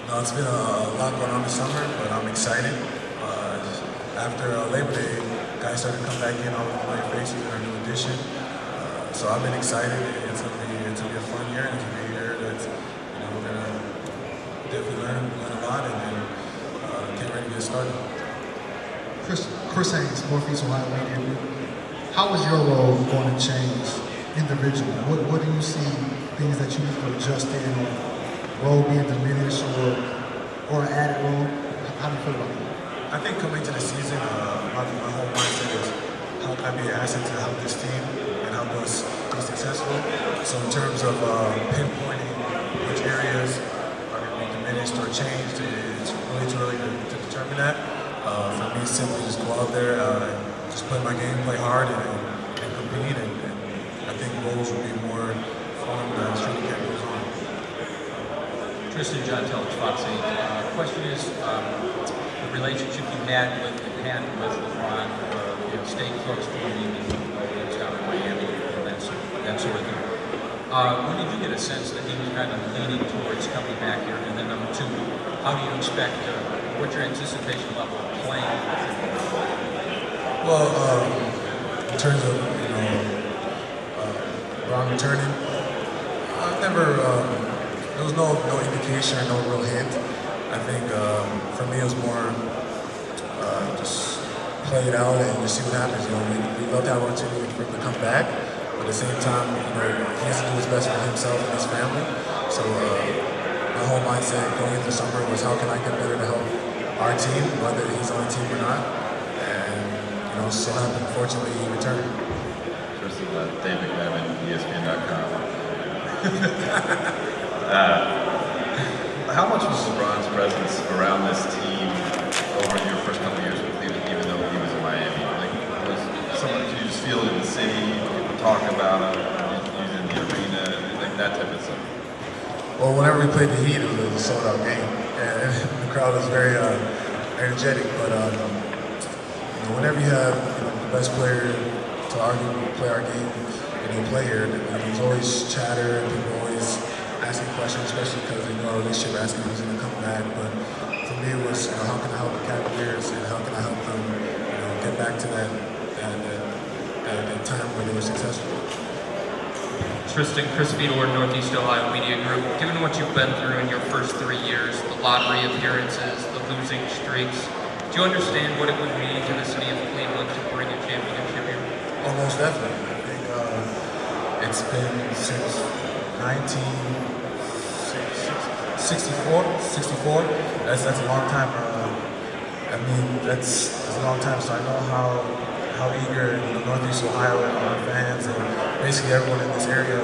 No, it's been a lot going on this summer, but I'm excited. After Labor Day, guys started to come back in, all the familiar faces in our new edition. So I've been excited. It's gonna be a fun year, and it's gonna be a year that's we're gonna definitely learn a lot, and then get ready to get started. Chris Haynes, Northeast Ohio Media Group. How is your role going to change individually? What do you see things that you need to adjust in, or role being diminished, or an added role? How do you feel about that? I think coming into the season, my whole mindset is how can I be an asset to help this team and help us be successful. So in terms of pinpointing which areas are going to be diminished or changed, it's really too early to determine that. For me, simply just go out there, just play my game, play hard, and compete. And I think roles will be more formed as training camp goes on. Tristan, John Telch, Fox 8. Question is, the relationship you had with LeBron, staying close to him, even though he was down in Miami, and that sort of thing. When did you get a sense that he was kind of leaning towards coming back here? And then number two, how do you expect, what's your anticipation level of playing with him? Well, in terms of Ron returning, I've never. There was no indication or no real hint. I think for me it was more just play it out and just see what happens. We love that opportunity for him to come back, but at the same time, he has to do his best for himself and his family. So my whole mindset going into the summer was how can I get better to help our team, whether he's on the team or not. So happened, fortunately, he returned. Tristan, David McMahon, ESPN.com. How much was LeBron's presence around this team over your first couple of years with Cleveland, even though he was in Miami? Was someone did you just feel it in the city, people talking about him, using the arena, that type of stuff? Well, whenever we played the Heat, it was a sold-out game, and the crowd was very energetic. But whenever you have the best player to play our game, play here, there's always chatter and people always asking questions, especially because they know our relationship, asking who's going to come back. But for me, it was how can I help the Cavaliers and how can I help them get back to that time where they were successful. Tristan, Chris Fedor, Northeast Ohio Media Group. Given what you've been through in your first 3 years, the lottery appearances, the losing streaks, do you understand what it would mean to the city of Cleveland to bring a championship here? Almost definitely. I think it's been since 1964. That's a long time. That's a long time. So I know how eager Northeast Ohio our fans and basically everyone in this area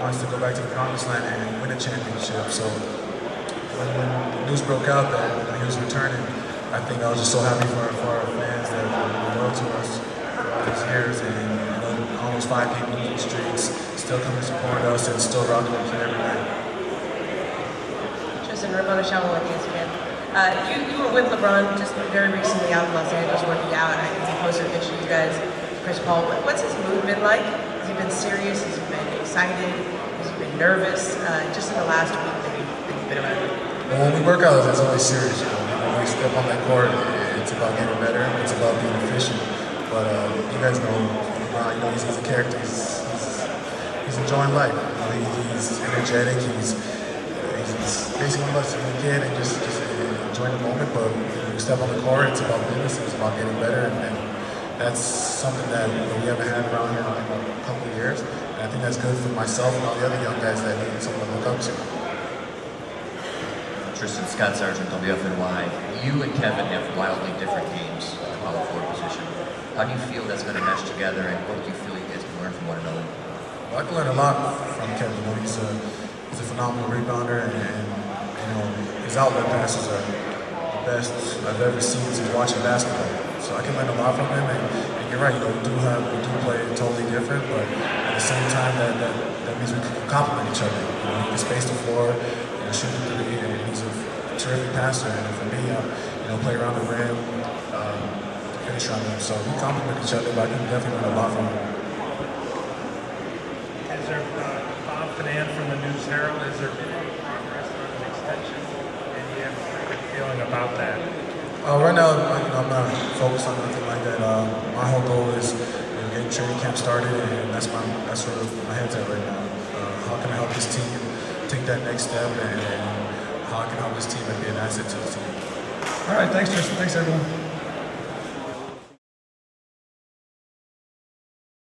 wants to go back to the promised land and win a championship. So when the news broke out that he was returning, I think I was just so happy for our fans that were loyal to us for all these years, and almost 5 people in the streets still come to support us and still rocking us every night. Tristan, Ramona Shalom with ESPN. You were with LeBron just very recently out in Los Angeles working out, and I think he posted a picture of you guys, Chris Paul. What's his mood been like? Has he been serious? Has he been excited? Has he been nervous? Just in the last week that you've been around. Well, when we work out, it's always serious. When we step on that court, it's about getting better. It's about being efficient. But you guys know LeBron. He's a character. He's enjoying life. He's energetic. He's basically one of us, a kid, and just enjoying the moment. But when you step on the court, it's about business. It's about getting better, and that's something that we haven't had around here in a couple of years. And I think that's good for myself and all the other young guys that need someone to look up to. Tristan, Scott Sargent, WFNY. You and Kevin have wildly different games at the power forward position. How do you feel that's going to mesh together, and what do you feel you guys can learn from one another? Well, I can learn a lot from Kevin. He's a phenomenal rebounder, and his outlet passes are the best I've ever seen since watching basketball. So I can learn a lot from him, and you're right. We do play totally different, but at the same time, that means we can complement each other. He can space the floor, shoot the three, and he's a terrific passer. And for me, play around the rim, finish around him. So we complement each other, but I can definitely learn a lot from him. Has there Bob Finan from the News Herald, has there been any progress on an extension? Any about that? Right now, I'm not focused on nothing like that. My whole goal is getting training camp started, and that's where my head's at right now. How can I help this team take that next step, and how I can help this team and be an asset to the team. All right, thanks, Tristan. Thanks, everyone.